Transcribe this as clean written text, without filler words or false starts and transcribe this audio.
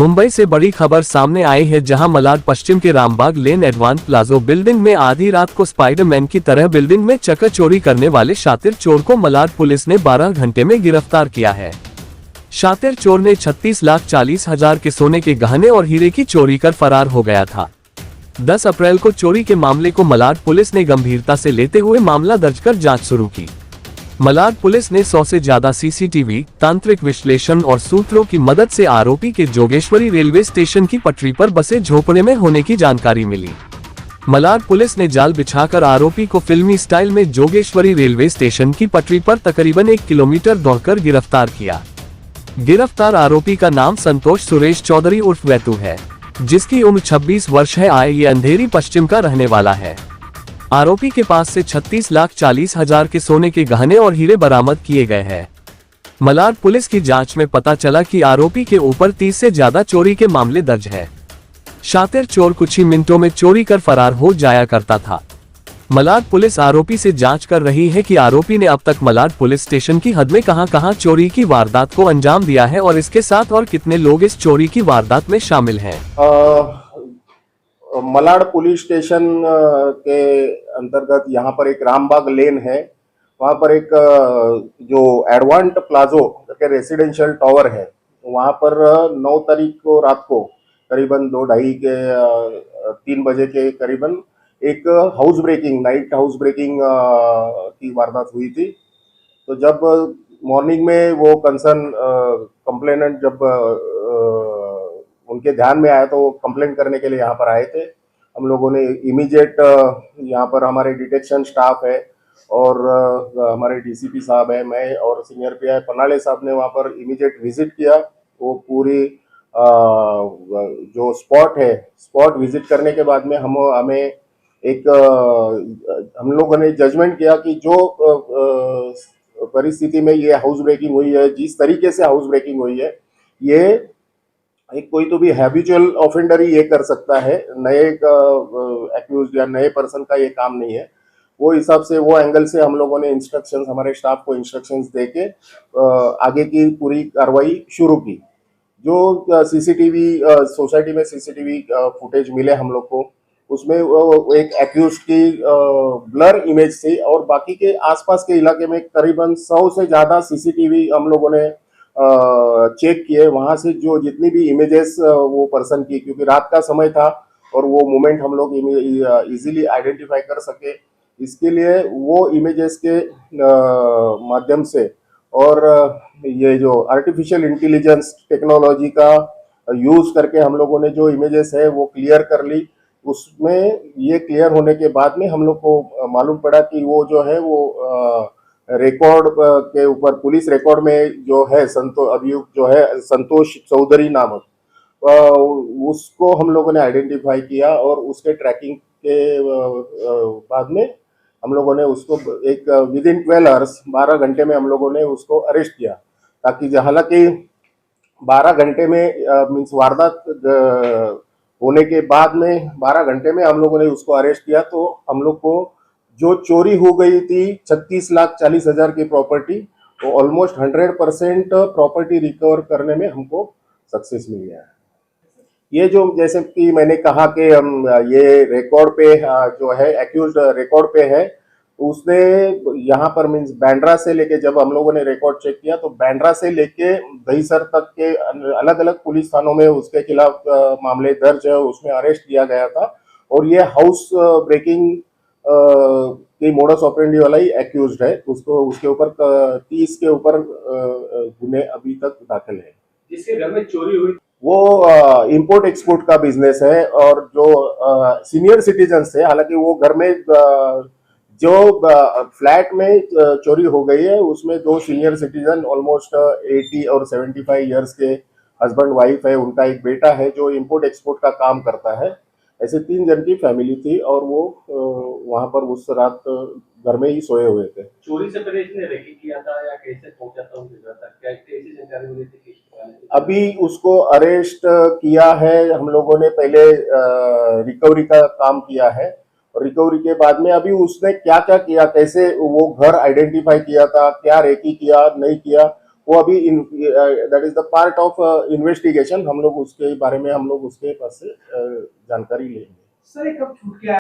मुंबई से बड़ी खबर सामने आई है, जहां मलाड पश्चिम के रामबाग लेन एडवांस प्लाजो बिल्डिंग में आधी रात को स्पाइडरमैन की तरह बिल्डिंग में चक्कर चोरी करने वाले शातिर चोर को मलाड पुलिस ने 12 घंटे में गिरफ्तार किया है। शातिर चोर ने 36,40,000 के सोने के गहने और हीरे की चोरी कर फरार हो गया था। 10 अप्रैल को चोरी के मामले को मलाड पुलिस ने गंभीरता से लेते हुए मामला दर्ज कर जाँच शुरू की। मलाड पुलिस ने 100 से ज्यादा सीसीटीवी, तांत्रिक विश्लेषण और सूत्रों की मदद से आरोपी के जोगेश्वरी रेलवे स्टेशन की पटरी पर बसे झोपड़े में होने की जानकारी मिली। मलाड पुलिस ने जाल बिछाकर आरोपी को फिल्मी स्टाइल में जोगेश्वरी रेलवे स्टेशन की पटरी पर तकरीबन 1 किलोमीटर दौड़कर गिरफ्तार किया। गिरफ्तार आरोपी का नाम संतोष सुरेश चौधरी उर्फ वैतू है, जिसकी उम्र 26 वर्ष है। ये अंधेरी पश्चिम का रहने वाला है। आरोपी के पास से 36,40,000 के सोने के गहने और हीरे बरामद किए गए हैं। मलाड पुलिस की जांच में पता चला कि आरोपी के ऊपर 30 से ज्यादा चोरी के मामले दर्ज हैं। शातिर चोर कुछ ही मिनटों में चोरी कर फरार हो जाया करता था। मलाड पुलिस आरोपी से जांच कर रही है कि आरोपी ने अब तक मलाड पुलिस स्टेशन की हद में कहां-कहां चोरी की वारदात को अंजाम दिया है और इसके साथ और कितने लोग इस चोरी की वारदात में शामिल हैं। मलाड पुलिस स्टेशन के अंतर्गत यहाँ पर एक रामबाग लेन है। वहाँ पर एक जो एडवांस प्लाजो के रेसिडेंशियल टावर है, वहाँ पर 9 तारीख को रात को करीबन 2:30 के 3 बजे के करीबन एक नाइट हाउस ब्रेकिंग की वारदात हुई थी। तो जब मॉर्निंग में वो कंसर्न कंप्लेनेंट जब उनके ध्यान में आया तो कंप्लेंट करने के लिए यहाँ पर आए थे। हम लोगों ने इमीडिएट यहाँ पर हमारे डिटेक्शन स्टाफ है और हमारे डीसीपी साहब है, मैं और सीनियर पीआई पनाले साहब ने वहाँ पर इमीडिएट विजिट किया। वो पूरी जो स्पॉट विजिट करने के बाद में हमें एक हम लोगों ने जजमेंट किया कि जो परिस्थिति में ये हाउस ब्रेकिंग हुई है, जिस तरीके से हाउस ब्रेकिंग हुई है, ये एक कोई तो भी हैबिचुअल ऑफेंडर ही ये कर सकता है, नए एक्यूज या नए पर्सन का ये काम नहीं है। वो हिसाब से वो एंगल से हम लोगों ने इंस्ट्रक्शंस हमारे स्टाफ को इंस्ट्रक्शंस देके आगे की पूरी कार्रवाई शुरू की। जो सीसीटीवी सोसाइटी में सीसीटीवी फुटेज मिले हम लोग को, उसमें एक एक्यूज की ब्लर इमेज थी और बाकी के आसपास के इलाके में करीबन 100 से ज्यादा सीसीटीवी हम लोगों ने चेक किए। वहां से जो जितनी भी इमेजेस वो पर्सन की, क्योंकि रात का समय था और वो मोमेंट हम लोग इजीली आइडेंटिफाई कर सके, इसके लिए वो इमेजेस के माध्यम से और ये जो आर्टिफिशियल इंटेलिजेंस टेक्नोलॉजी का यूज करके हम लोगों ने जो इमेजेस है वो क्लियर कर ली। उसमें ये क्लियर होने के बाद में हम लोग को मालूम पड़ा कि वो जो है वो रिकॉर्ड के ऊपर पुलिस रिकॉर्ड में जो है अभियुक्त जो है संतोष चौधरी नामक, उसको हम लोगों ने आइडेंटिफाई किया और उसके ट्रैकिंग के बाद में हम लोगों ने उसको एक विद इन 12 आवर्स 12 घंटे में हम लोगों ने उसको अरेस्ट किया। ताकि हालांकि 12 घंटे में मीन्स वारदात होने के बाद में 12 घंटे में हम लोगों ने उसको अरेस्ट किया, तो हम लोग को जो चोरी हो गई थी 36,40,000 की प्रॉपर्टी, तो ऑलमोस्ट 100% प्रॉपर्टी रिकवर करने में हमको सक्सेस मिल गया है। ये जो जैसे कि मैंने कहा कि हम ये रिकॉर्ड पे जो है एक्यूज रिकॉर्ड पे है, उसने यहाँ पर मीन्स बैंड्रा से लेके, जब हम लोगों ने रिकॉर्ड चेक किया तो बैंड्रा से लेके दहीसर तक के अलग अलग पुलिस थानों में उसके खिलाफ मामले दर्ज है, उसमें अरेस्ट किया गया था। और ये हाउस ब्रेकिंग की मोडस ऑपरेंडी वाला ही एक्यूज्ड है। उसको उसके ऊपर 30 के ऊपर गुने अभी तक दाखिल है। जिसके घर में चोरी हुई वो इंपोर्ट एक्सपोर्ट का बिजनेस है और जो सीनियर सिटीजन थे, हालांकि वो घर में जो फ्लैट में चोरी हो गई है उसमें 2 सीनियर सिटीजन ऑलमोस्ट 80 और 75 इयर्स के हस्बैंड वाइफ है, उनका एक बेटा है जो इंपोर्ट एक्सपोर्ट का काम करता है। ऐसे 3 जन की फैमिली थी और वो वहां पर उस रात घर में ही सोए हुए थे। चोरी से पहले इसने रेकी किया था या कैसे पहुंचा था उनके घर तक, क्या कैसी जानकारी मिली थी? अभी उसको अरेस्ट किया है हम लोगों ने, पहले रिकवरी का काम किया है और रिकवरी के बाद में अभी उसने क्या क्या किया, कैसे वो घर आइडेंटिफाई किया था, क्या रेकी किया नहीं किया, वो अभी that is the part of investigation, हम लोग उसके बारे में हम लोग उसके पास से जानकारी लेंगे। सर, ये कब छूट के